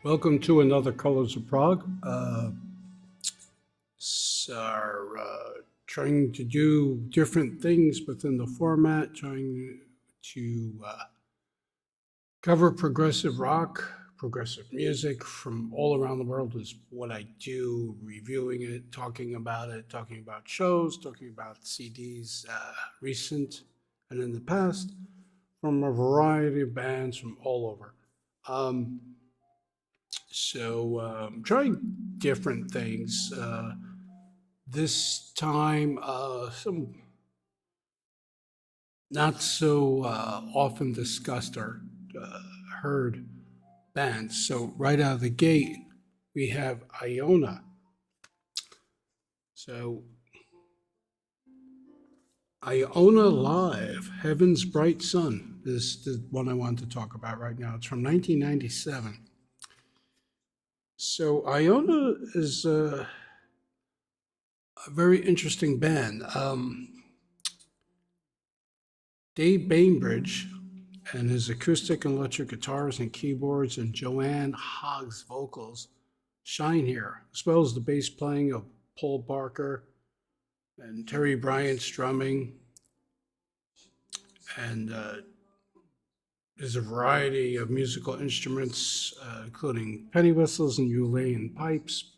Welcome to another Colors of Prague. Trying to do different things within the format, trying to cover progressive rock, progressive music from all around the world is what I do, reviewing it, talking about shows, talking about CDs, recent and in the past, from a variety of bands from all over. Um, trying different things. This time, some not so often discussed or heard bands. So, right out of the gate, we have Iona. So, Iona Live, Heaven's Bright Sun is the one I want to talk about right now. It's from 1997. So, Iona is a very interesting band. Dave Bainbridge and his acoustic and electric guitars and keyboards and Joanne Hogg's vocals shine here, as well as the bass playing of Paul Barker and Terry Bryant's drumming. And there's a variety of musical instruments, including penny whistles and ukulele and pipes,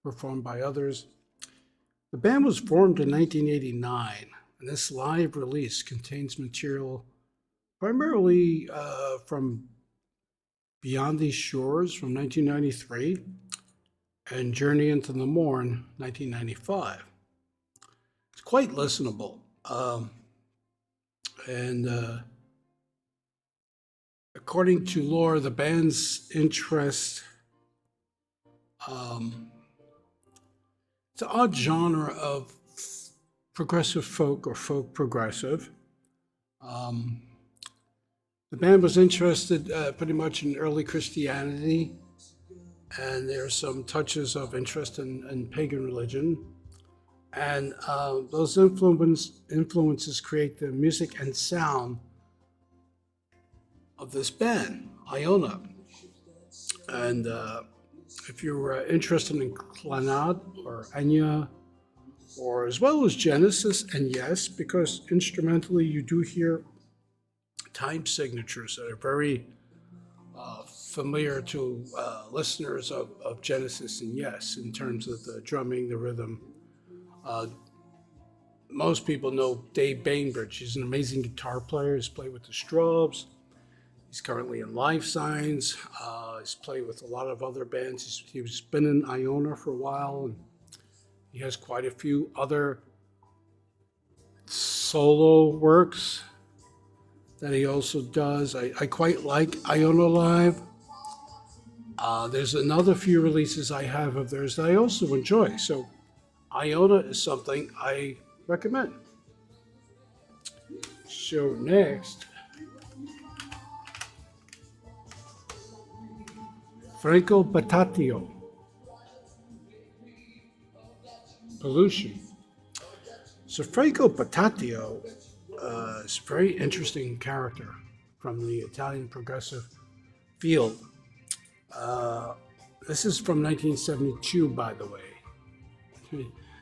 performed by others. The band was formed in 1989, and this live release contains material primarily from Beyond These Shores from 1993 and Journey into the Morn, 1995. It's quite listenable. And according to lore, the band's interest, it's an odd genre of progressive folk or folk progressive. The band was interested pretty much in early Christianity, and there's some touches of interest in pagan religion. And those influences create the music and sound of this band, Iona. And if you're interested in Clannad or Enya, or as well as Genesis, and yes, because instrumentally you do hear time signatures that are very familiar to listeners of Genesis and yes, in terms of the drumming, the rhythm. Most people know Dave Bainbridge. He's an amazing guitar player. He's played with the Straubs. He's currently in Life Signs. He's played with a lot of other bands. He's been in Iona for a while, and he has quite a few other solo works that he also does. I quite like Iona Live. There's another few releases I have of theirs that I also enjoy. So Iona is something I recommend. So next, Franco Battiato, Pollution. So Franco Battiato is a very interesting character from the Italian progressive field. This is from 1972, by the way.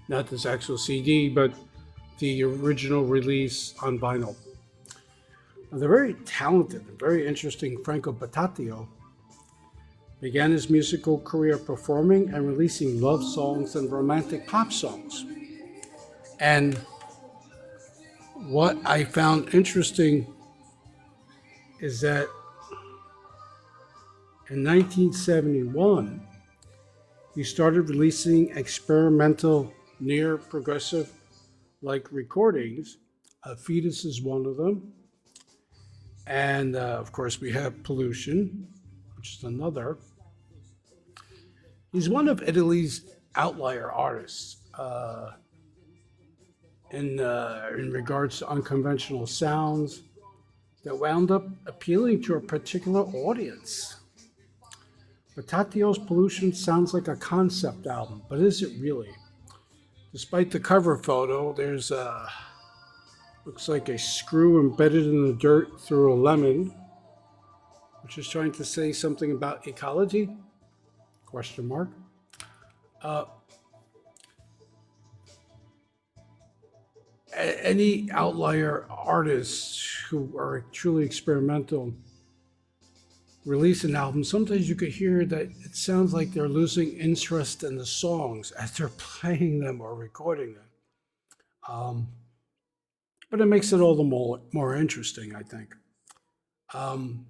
Not this actual CD, but the original release on vinyl. Now, the very talented and very interesting Franco Battiato began his musical career performing and releasing love songs and romantic pop songs. And what I found interesting is that in 1971, he started releasing experimental, near progressive like recordings. Fetus is one of them. And of course, we have Pollution, which is another. He's one of Italy's outlier artists in regards to unconventional sounds that wound up appealing to a particular audience. Battiato's Pollution sounds like a concept album, but is it really? Despite the cover photo, there's looks like a screw embedded in the dirt through a lemon, which is trying to say something about ecology. question mark. Uh, any outlier artists who are truly experimental release an album, sometimes you could hear that it sounds like they're losing interest in the songs as they're playing them or recording them. Um, but it makes it all the more interesting, I think. Um,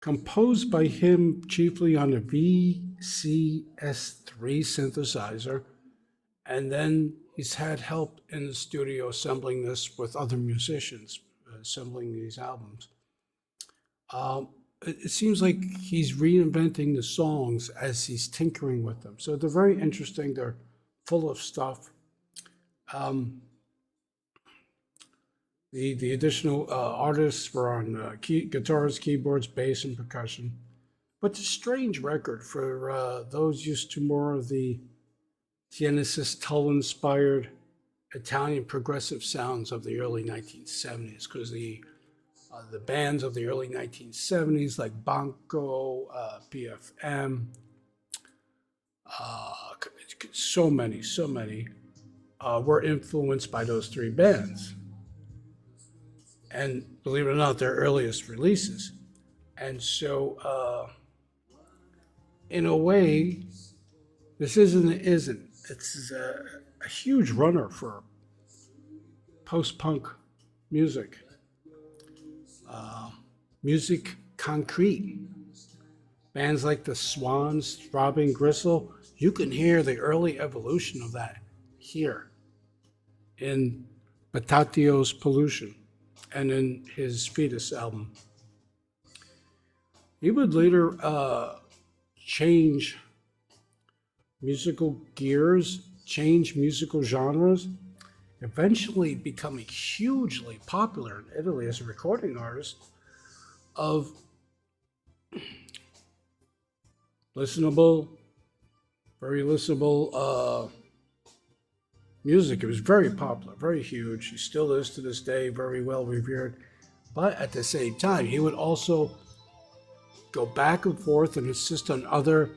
Composed by him chiefly on a VCS3 synthesizer, and then he's had help in the studio assembling this with other musicians, assembling these albums. It seems like he's reinventing the songs as he's tinkering with them. So they're very interesting. They're full of stuff. Um, the additional artists were on guitars, keyboards, bass, and percussion. But it's a strange record for those used to more of the Genesis Tull-inspired Italian progressive sounds of the early 1970s, because the bands of the early 1970s like Banco, PFM, so many, were influenced by those three bands. And believe it or not, their earliest releases. And so, in a way, this isn't. It's a huge runner for post-punk music. Music concrete. Bands like the Swans, Throbbing Gristle, you can hear the early evolution of that here in Battiato's Pollution and in his Fetus album. He would later change musical gears, change musical genres, eventually becoming hugely popular in Italy as a recording artist of very listenable music. It was very popular, very huge. He still is to this day, very well revered. But at the same time, he would also go back and forth and insist on other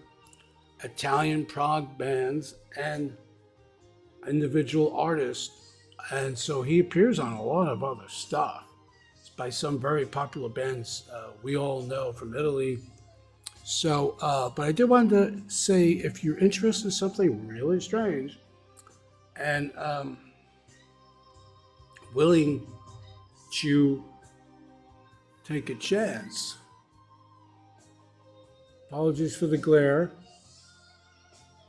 Italian prog bands and individual artists. And so he appears on a lot of other stuff. It's by some very popular bands we all know from Italy. So, but I did want to say, if you're interested in something really strange and willing to take a chance, apologies for the glare.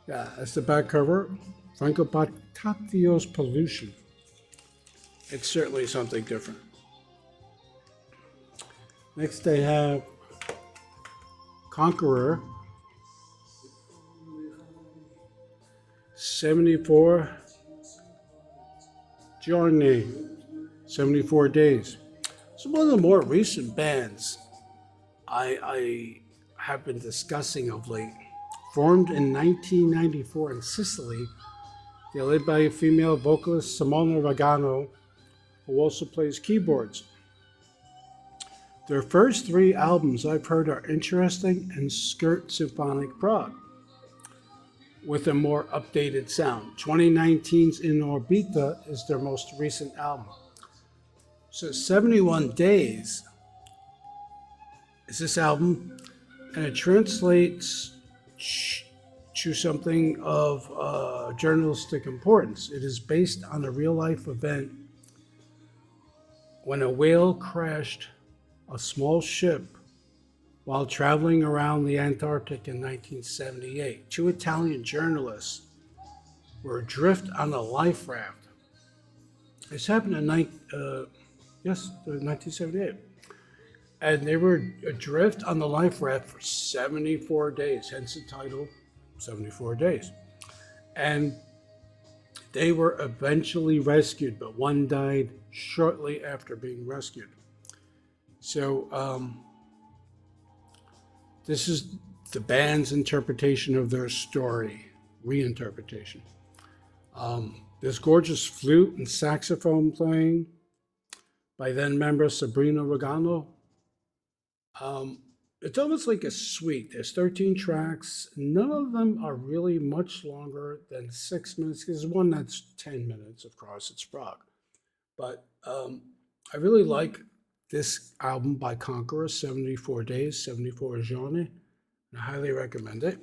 Yeah, that's the back cover. Franco Battiato's Pollution. It's certainly something different. Next they have Conqueror, 74 Giorni, 74 days. So one of the more recent bands I have been discussing of late. Formed in 1994 in Sicily, they're led by a female vocalist, Simona Ragano, who also plays keyboards. Their first three albums I've heard are interesting and skirt symphonic prog with a more updated sound. 2019's In Orbita is their most recent album. So 71 Days is this album, and it translates to something of journalistic importance. It is based on a real-life event when a whale crashed a small ship while traveling around the Antarctic in 1978. Two Italian journalists were adrift on a life raft. This happened in 1978. And they were adrift on the life raft for 74 days, hence the title, 74 Days. And they were eventually rescued, but one died shortly after being rescued. So this is the band's interpretation of their story, reinterpretation. This gorgeous flute and saxophone playing by then member Sabrina Ragano. It's almost like a suite. There's 13 tracks. None of them are really much longer than 6 minutes. There's one that's 10 minutes, of course, it's Prog. But I really like this album by Conqueror, 74 Days, 74 Giorni. I highly recommend it.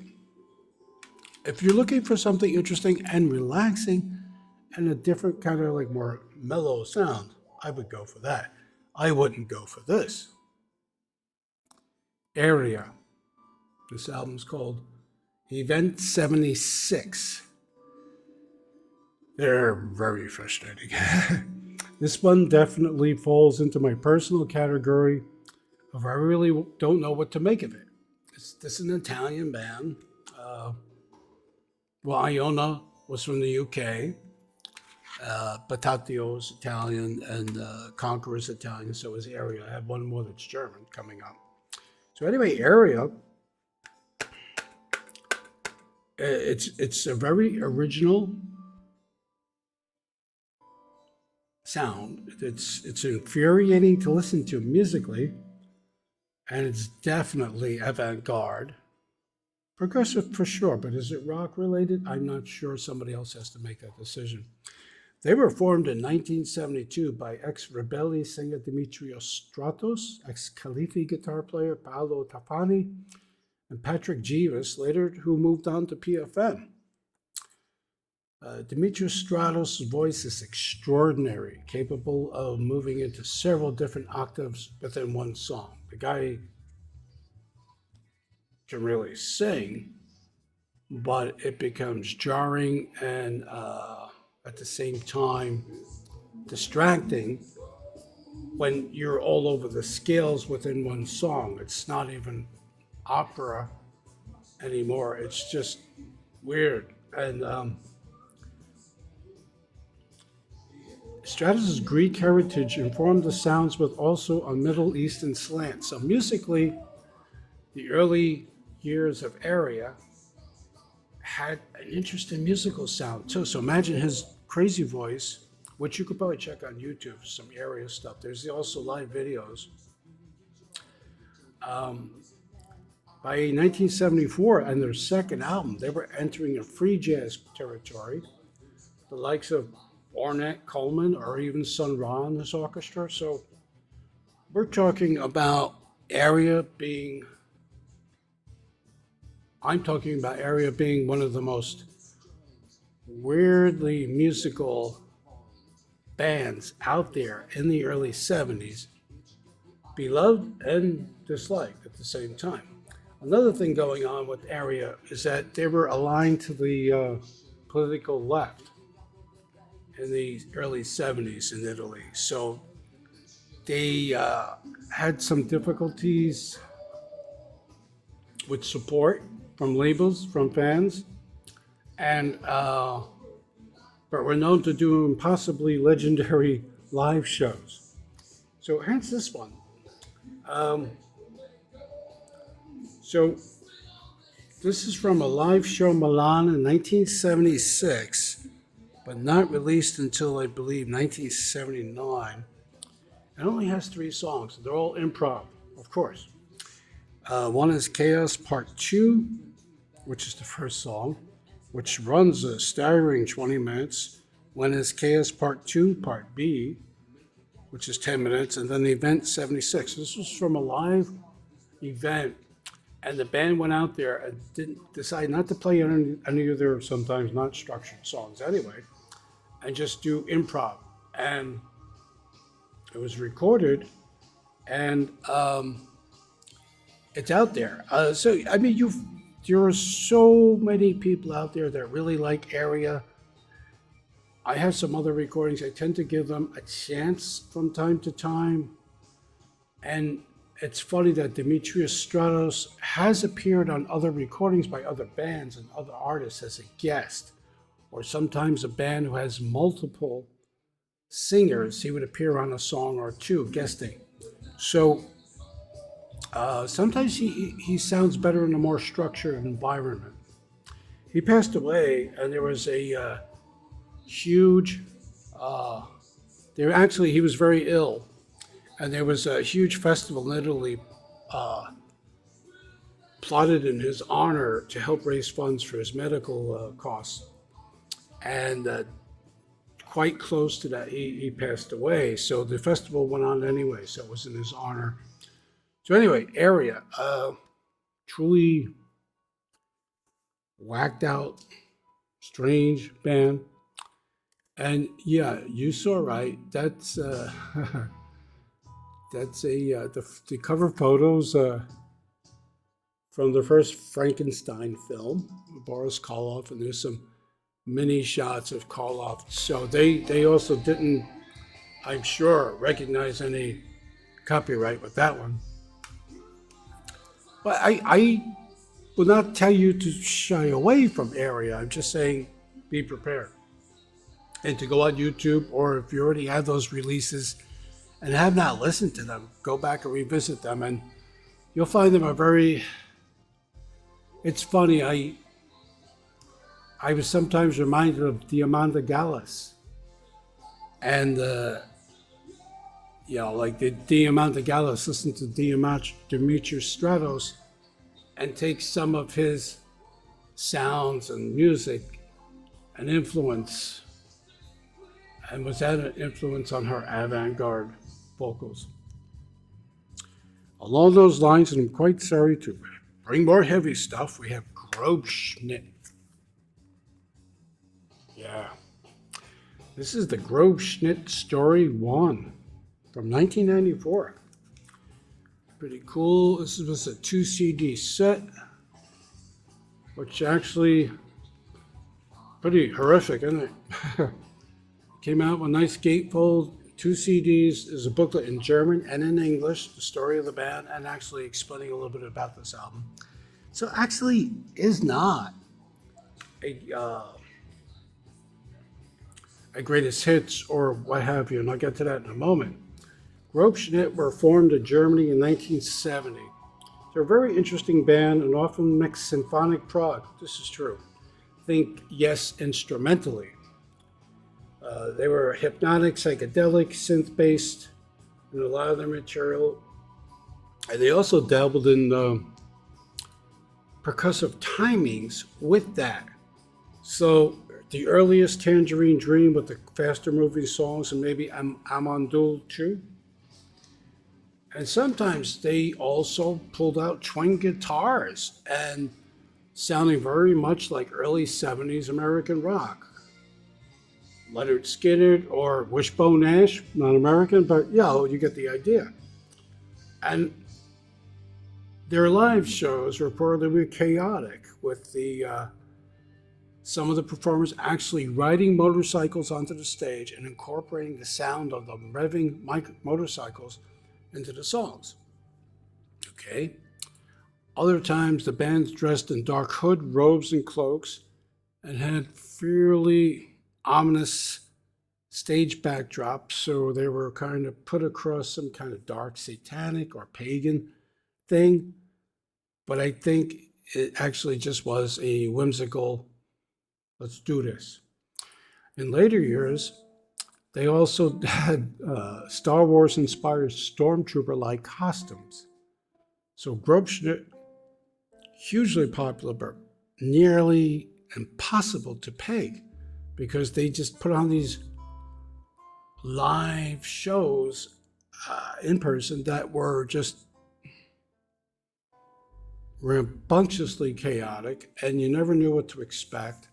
If you're looking for something interesting and relaxing and a different kind of like more mellow sound, I would go for that. I wouldn't go for this. Area. This album's called Event 76. They're very frustrating. This one definitely falls into my personal category of I really don't know what to make of it. This is an Italian band. Well, Iona was from the UK. Battiato is Italian, and Conqueror is Italian, so is Area. I have one more that's German coming up. So anyway, Area, it's a very original sound. It's infuriating to listen to musically, and it's definitely avant-garde. Progressive for sure, but is it rock related? I'm not sure. Somebody else has to make that decision. They were formed in 1972 by ex-Rebelli singer Dimitrios Stratos, ex-Khalifi guitar player Paolo Tafani, and Patrick Jeeves, later who moved on to PFM. Dimitrios Stratos' voice is extraordinary, capable of moving into several different octaves within one song. The guy can really sing, but it becomes jarring and at the same time distracting when you're all over the scales within one song. It's not even opera anymore. It's just weird. And Stratus' Greek heritage informed the sounds with also a Middle Eastern slant. So musically, the early years of Area had an interesting musical sound too. So imagine his crazy voice, which you could probably check on YouTube, some Area stuff. There's also live videos. By 1974 and their second album, they were entering a free jazz territory, the likes of Ornette Coleman or even Sun Ra in this orchestra. So we're talking about Area being, I'm talking about Area being one of the most weirdly musical bands out there in the early 70s, beloved and disliked at the same time. Another thing going on with Area is that they were aligned to the political left in the early 70s in Italy. So they had some difficulties with support from labels, from fans, and but were known to do possibly legendary live shows. So hence this one. So this is from a live show in Milan in 1976, but not released until I believe 1979. It only has 3 songs. They're all improv, of course. One is Chaos Part 2, which is the first song, which runs a staggering 20 minutes. One is Chaos Part 2, Part B, which is 10 minutes, and then the Event 76. This was from a live event, and the band went out there and didn't decide not to play any of their sometimes not structured songs anyway, and just do improv. And it was recorded, and it's out there. So I mean, there are so many people out there that really like Area. I have some other recordings. I tend to give them a chance from time to time. And it's funny that Dimitrios Stratos has appeared on other recordings by other bands and other artists as a guest, or sometimes a band who has multiple singers, he would appear on a song or two guesting. So sometimes he sounds better in a more structured environment. He passed away, and there was a huge, he was very ill, and there was a huge festival in Italy plotted in his honor to help raise funds for his medical costs. And quite close to that, he passed away. So the festival went on anyway, so it was in his honor. So anyway, Area, truly whacked out, strange band. And yeah, you saw right. That's that's the cover photos from the first Frankenstein film, Boris Karloff, and there's some mini shots of Karloff. So they also didn't, I'm sure, recognize any copyright with that one. But I will not tell you to shy away from Area. I'm just saying be prepared. And to go on YouTube, or if you already have those releases and have not listened to them, go back and revisit them, and you'll find them a very. It's funny. I was sometimes reminded of Diamanda Gallis, and like the Diamanda Gallis, listen to Demetrius Stratos, and take some of his sounds and music and influence. And was that an influence on her avant-garde vocals? Along those lines, and I'm quite sorry to bring more heavy stuff, we have Grobschnitt. Yeah. This is the Groveschmidt Story 1 from 1994. Pretty cool. This was a 2 CD set, which actually pretty horrific, isn't it? Came out with a nice gatefold, 2 CDs. There's a booklet in German and in English, the story of the band, and actually explaining a little bit about this album. So actually is not a greatest hits or what have you, and I'll get to that in a moment. Grobschnitt were formed in Germany in 1970. They're a very interesting band and often mix symphonic prog. This is true. Think, yes, instrumentally. They were hypnotic, psychedelic, synth-based in a lot of their material. And they also dabbled in percussive timings with that. So the earliest Tangerine Dream with the faster moving songs, and maybe Amandul too. And sometimes they also pulled out twin guitars and sounding very much like early 70s American rock. Leonard Skinner or Wishbone Ash, not American, but you get the idea. And their live shows reportedly chaotic, with some of the performers actually riding motorcycles onto the stage and incorporating the sound of the revving motorcycles into the songs. Okay. Other times the band's dressed in dark hood, robes, and cloaks, and had fairly ominous stage backdrops, so they were kind of put across some kind of dark satanic or pagan thing. But I think it actually just was a whimsical, let's do this. In later years, they also had Star Wars inspired stormtrooper-like costumes. So Grobschnitt, hugely popular, but nearly impossible to peg, because they just put on these live shows in person that were just rambunctiously chaotic, and you never knew what to expect.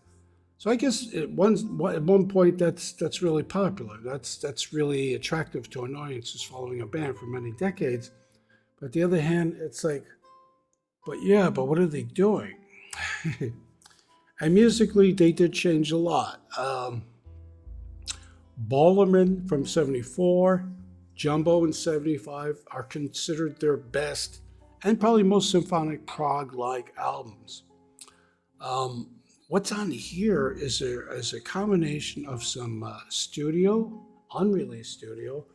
So I guess at one point that's really popular. That's really attractive to annoyances following a band for many decades. But on the other hand, it's like, but what are they doing? And musically, they did change a lot. Ballerman from 74, Jumbo in 75 are considered their best and probably most symphonic prog-like albums. What's on here is a combination of some unreleased studio,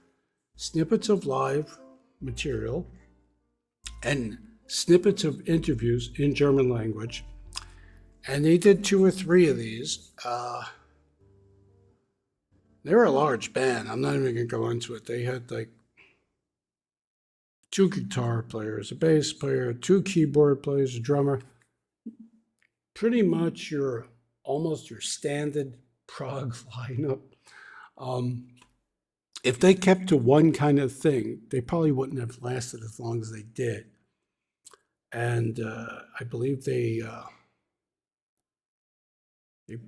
snippets of live material, and snippets of interviews in German language. And they did 2 or 3 of these. They were a large band. I'm not even going to go into it. They had like 2 guitar players, a bass player, 2 keyboard players, a drummer. Pretty much almost your standard prog lineup. Um, if they kept to one kind of thing, they probably wouldn't have lasted as long as they did. And I believe they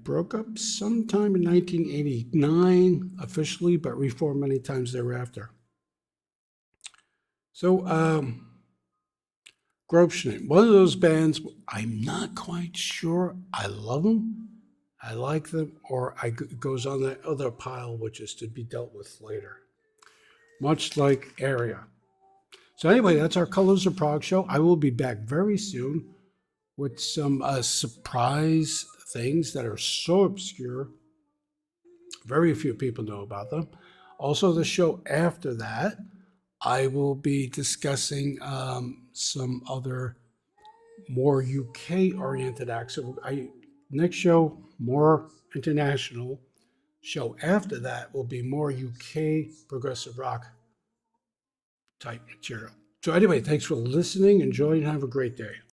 broke up sometime in 1989 officially, but reformed many times thereafter. So, Grobschnitt, one of those bands, I'm not quite sure. I love them, I like them, or it goes on that other pile, which is to be dealt with later. Much like Area. So anyway, that's our Colors of Prague show. I will be back very soon with some surprise things that are so obscure, very few people know about them. Also, the show after that, I will be discussing some other more UK oriented acts. So next show, more international. Show after that will be more UK progressive rock type material. So anyway, thanks for listening. Enjoy and have a great day.